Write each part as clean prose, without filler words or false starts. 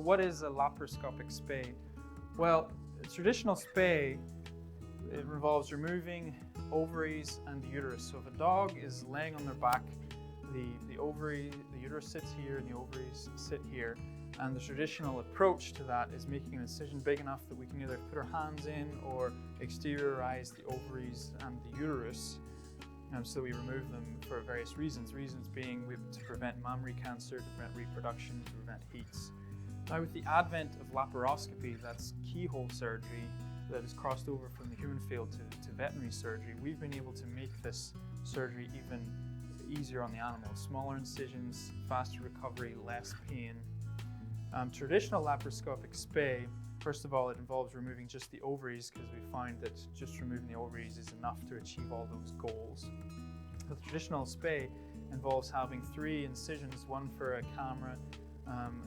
what is a laparoscopic spay? Well, a traditional spay, it involves removing ovaries and the uterus. So if a dog is laying on their back, the uterus sits here and the ovaries sit here. And the traditional approach to that is making an incision big enough that we can either put our hands in or exteriorize the ovaries and the uterus. So we remove them for various reasons. Reasons being to prevent mammary cancer, to prevent reproduction, to prevent heats. Now with the advent of laparoscopy, that's keyhole surgery that has crossed over from the human field to veterinary surgery, we've been able to make this surgery even easier on the animal. Smaller incisions, faster recovery, less pain. Traditional laparoscopic spay, first of all, it involves removing just the ovaries because we find that just removing the ovaries is enough to achieve all those goals. The traditional spay involves having 3 incisions, one for a camera,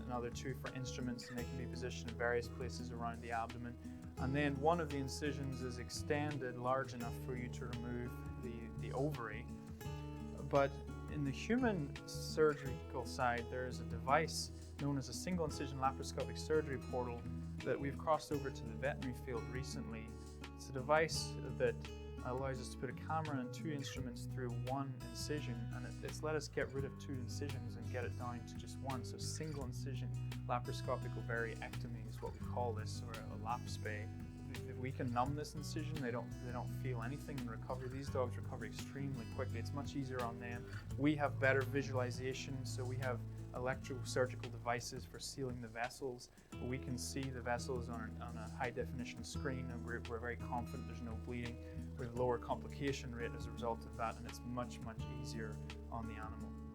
another 2 for instruments, and they can be positioned in various places around the abdomen. And then one of the incisions is extended large enough for you to remove the ovary. But in the human surgical side, there is a device known as a single incision laparoscopic surgery portal that we've crossed over to the veterinary field recently. It's a device that allows us to put a camera and 2 instruments through 1 incision, and it's let us get rid of 2 incisions and get it down to just 1. So single incision laparoscopic ovariectomy is what we call this, or a lap spay. If we can numb this incision, they don't feel anything and recover. These dogs recover extremely quickly. It's much easier on them. We have better visualization, so we have electrosurgical devices for sealing the vessels. We can see the vessels on a high definition screen, and we're very confident there's no bleeding. We have lower complication rate as a result of that, and it's much, much easier on the animal.